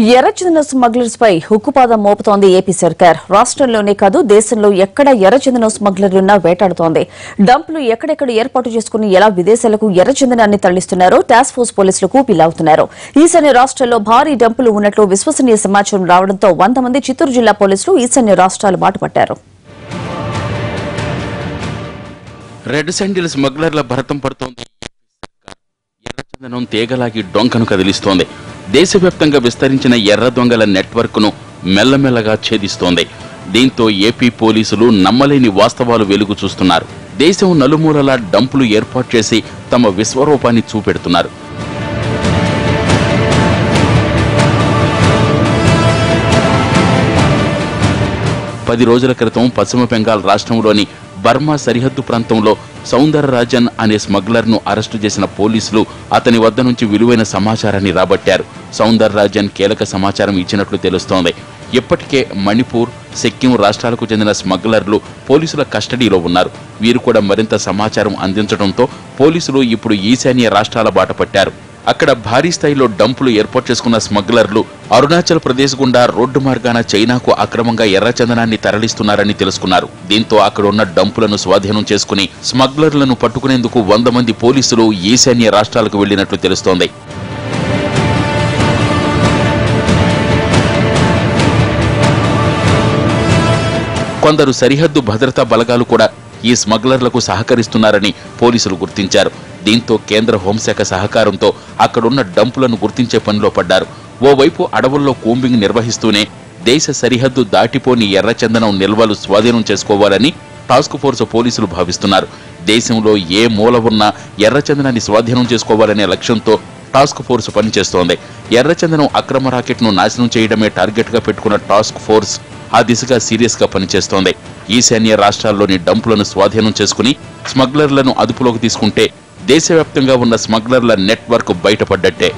ఎర్రచందనం స్మగ్లర్స్ పై హుక్కుపాదం మోపుతోంది ఏపీ సర్కార్. రాష్ట్రంలోనే కాదు దేశంలో ఎక్కడ ఎర్రచందనం స్మగ్లర్లున్నా వేటాడుతోంది. డంపులు ఎక్కడెక్కడ ఏర్పాటు చేసుకుని ఎలా విదేశాలకు ఎర్రచందనాన్ని తరలిస్తున్నారో టాస్క్ ఫోర్స్ పోలీసులకు పిలవుతున్నారు. ఈశాన్య రాష్ట్రాల్లో భారీ డంపులు ఉన్నట్లు విశ్వసనీయ సమాచారం రావడంతో 100 మంది చిత్తూరు జిల్లా పోలీసులు ఈశాన్య రాష్ట్రాలు బాటపట్టారు. రెడ్ శాండిల్ స్మగ్లర్ల భరతం పడుతోంది. ఎర్రచందనం తీగలాగి డొంకను కదిలిస్తోంది. దేశవ్యాప్తంగా విస్తరించిన ఎర్ర దొంగల నెట్వర్క్ను మెల్లమెల్లగా ఛేదిస్తోంది. దీంతో ఏపీ పోలీసులు నమ్మలేని వాస్తవాలు వెలుగు చూస్తున్నారు. దేశం నలుమూలలా డంపులు ఏర్పాటు చేసి తమ విశ్వరూపాన్ని చూపెడుతున్నారు. పది రోజుల క్రితం పశ్చిమ బెంగాల్ రాష్ట్రంలోని బర్మా సరిహద్దు ప్రాంతంలో సౌందరరాజన్ అనే స్మగ్లర్ను అరెస్టు చేసిన పోలీసులు అతని వద్ద నుంచి విలువైన సమాచారాన్ని రాబట్టారు. సౌందరరాజన్ కీలక సమాచారం ఇచ్చినట్లు తెలుస్తోంది. ఇప్పటికే మణిపూర్, సిక్కిం రాష్ట్రాలకు చెందిన స్మగ్లర్లు పోలీసుల కస్టడీలో ఉన్నారు. వీరు కూడా మరింత సమాచారం అందించడంతో పోలీసులు ఇప్పుడు ఈశాన్య రాష్ట్రాల బాట పట్టారు. అక్కడ భారీ స్థాయిలో డంపులు ఏర్పాటు చేసుకున్న స్మగ్లర్లు అరుణాచల్ ప్రదేశ్ గుండా రోడ్డు మార్గాన చైనాకు అక్రమంగా ఎర్రచందనాన్ని తరలిస్తున్నారని తెలుసుకున్నారు. దీంతో అక్కడ ఉన్న డంపులను స్వాధీనం చేసుకుని స్మగ్లర్లను పట్టుకునేందుకు 100 మంది పోలీసులు ఈశాన్య రాష్ట్రాలకు వెళ్లినట్లు తెలుస్తోంది. కొందరు సరిహద్దు భద్రతా బలగాలు కూడా ఈ స్మగ్లర్లకు సహకరిస్తున్నారని పోలీసులు గుర్తించారు. దీంతో కేంద్ర హోంశాఖ సహకారంతో అక్కడున్న డంపులను గుర్తించే పనిలో పడ్డారు. ఓవైపు అడవుల్లో కూంబింగ్ నిర్వహిస్తూనే దేశ సరిహద్దు దాటిపోని ఎర్రచందనం నిల్వలు స్వాధీనం చేసుకోవాలని టాస్క్ ఫోర్స్ పోలీసులు భావిస్తున్నారు. దేశంలో ఏ మూల ఉన్నా ఎర్రచందనాన్ని స్వాధీనం చేసుకోవాలనే లక్ష్యంతో టాస్క్ ఫోర్స్ పనిచేస్తోంది. ఎర్రచందనం అక్రమ రాకెట్ను నాశనం చేయడమే టార్గెట్ గా పెట్టుకున్న టాస్క్ ఫోర్స్ ఆ దిశగా సీరియస్ గా పనిచేస్తోంది. ఈశాన్య రాష్ట్రాల్లోని డంపులను స్వాధీనం చేసుకుని స్మగ్లర్లను అదుపులోకి తీసుకుంటే దేశవ్యాప్తంగా ఉన్న స్మగ్లర్ల నెట్వర్క్ బయటపడ్డట్టే.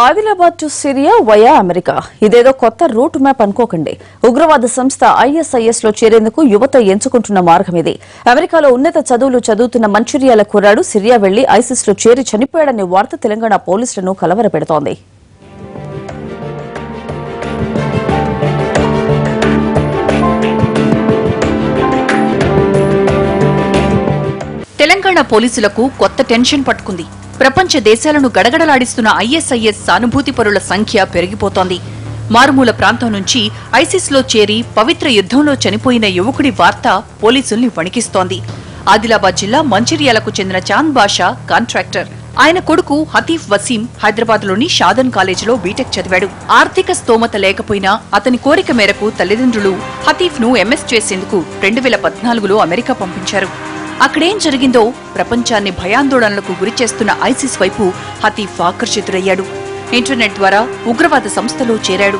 Adilabad to Syria via America ఇదేదో కొత్త రూట్ మ్యాప్ అనుకోకండి. ఉగ్రవాద సంస్థ ISIS లో చేరేందుకు యువత ఎంచుకుంటున్న మార్గం ఇది. అమెరికాలో ఉన్నత చదువులు చదువుతున్న మంచిర్యాల కుర్రాడు సిరియా వెళ్లి ISIS లో చేరి చనిపోయాడనే వార్త తెలంగాణ పోలీసులను కలవరపెడుతోంది. తెలంగాణ పోలీసులకు కొత్త టెన్షన్ పట్టుకుంది. ప్రపంచ దేశాలను గడగడలాడిస్తున్న ISIS సానుభూతి పరుల సంఖ్య పెరిగిపోతోంది. మారుమూల ప్రాంతం నుంచి ISIS లో చేరి పవిత్ర యుద్ధంలో చనిపోయిన యువకుడి వార్త పోలీసుల్ని వణికిస్తోంది. ఆదిలాబాద్ జిల్లా మంచిర్యాలకు చెందిన చాంద్ బాషా కాంట్రాక్టర్. ఆయన కొడుకు హతీఫ్ వసీం హైదరాబాద్లోని షాదన్ కాలేజీలో బీటెక్ చదివాడు. ఆర్థిక స్తోమత లేకపోయినా అతని కోరిక మేరకు తల్లిదండ్రులు హతీఫ్ను MS చేసేందుకు 2014లో అమెరికా పంపించారు. అక్కడేం జరిగిందో ప్రపంచాన్ని భయాందోళనలకు గురిచేస్తున్న ISIS వైపు హతీఫ్ ఆకర్షితుడయ్యాడు. ఇంటర్నెట్ ద్వారా ఉగ్రవాద సంస్థలో చేరాడు.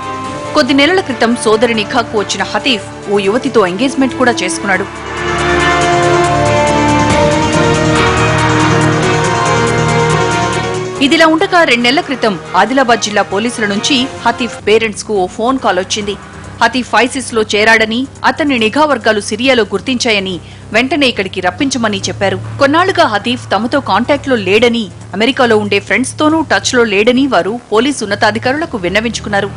కొద్ది నెలల క్రితం సోదరి నిఖాకు వచ్చిన హతీఫ్ ఓ యువతితో ఎంగేజ్మెంట్ కూడా చేసుకున్నాడు. ఇదిలా ఉండగా 2 నెలల క్రితం ఆదిలాబాద్ జిల్లా పోలీసుల నుంచి హతీఫ్ పేరెంట్స్ కు ఓ ఫోన్ కాల్ వచ్చింది. హతీఫ్ ISIS లో చేరాడని, అతన్ని నిఘా వర్గాలు సిరియాలో గుర్తించాయని వెంటనే ఇక్కడికి రప్పించమని చెప్పారు. కొన్నాళ్లుగా హతీఫ్ తమతో కాంటాక్ట్ లో లేడని, అమెరికాలో ఉండే ఫ్రెండ్స్ తోనూ టచ్ లో లేడని వారు పోలీసు ఉన్నతాధికారులకు విన్నవించుకున్నారు.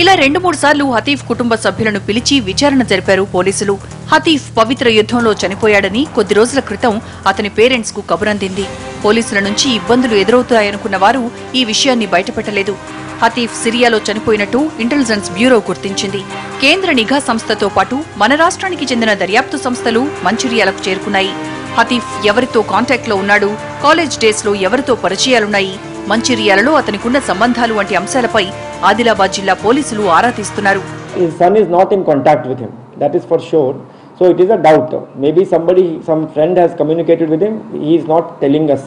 ఇలా 2-3 సార్లు హతీఫ్ కుటుంబ సభ్యులను పిలిచి విచారణ జరిపారు పోలీసులు. హతీఫ్ పవిత్ర యుద్ధంలో చనిపోయాడని కొద్ది రోజుల క్రితం అతని పేరెంట్స్ కు కబురందింది. పోలీసుల నుంచి ఇబ్బందులు ఎదురవుతాయనుకున్న వారు ఈ విషయాన్ని బయటపెట్టలేదు. హతీఫ్ సిరియాలో చనిపోయినట్టు ఇంటెలిజెన్స్ బ్యూరో గుర్తించింది. కేంద్ర నిఘా సంస్థతో పాటు మన రాష్ట్రానికి చెందిన దర్యాప్తు సంస్థలు మంచిర్యాలకు చేరుకున్నాయి. హతీఫ్ ఎవరితో కాంటాక్ట్ లో ఉన్నాడు, కాలేజ్ డేస్ లో ఎవరితో పరిచయాలున్నాయి, మంచిర్యాలలో అతనికున్న సంబంధాలు వంటి అంశాలపై ఆదిలాబాద్ జిల్లా పోలీసులు ఆరా తీస్తున్నారు. His son is not in contact with him, that is for sure. So it is a doubt. Maybe some friend has communicated with him. He is not telling us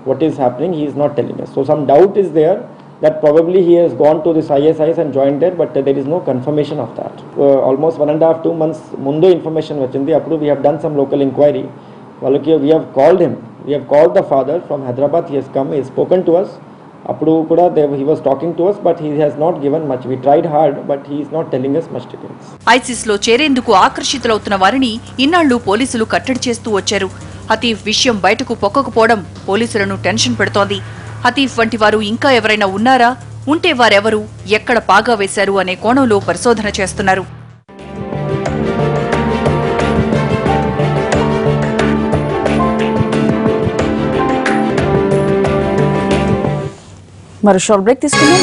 what is happening. He is not telling us. So some doubt is there that probably he has gone to this ISIS and joined there, but there is no confirmation of that. Almost 1.5-2 months mundu information vachindi. Appudu we have done some local inquiry. We have called him. We have called the father from Hyderabad. He has come. He has spoken to us. Appudu kuda he was talking to us, but he has not given much. We tried hard, but he is not telling us much details. ISIS లో చేరేందుకు ఆకర్షితులవుతున్న వారిని ఇన్నాళ్లు పోలీసులు కట్టడి చేస్తూ వచ్చారు. హతీఫ్ విషయం బయటకు పొక్కకపోవడం పోలీసులను టెన్షన్ పెడుతోంది. హతీఫ్ వంటి వారు ఇంకా ఎవరైనా ఉన్నారా? ఉంటే వారెవరు, ఎక్కడ పాగా వేశారు అనే కోణంలో పరిశోధన చేస్తున్నారు. మరో షార్ట్ బ్రేక్ తీసుకుందాం.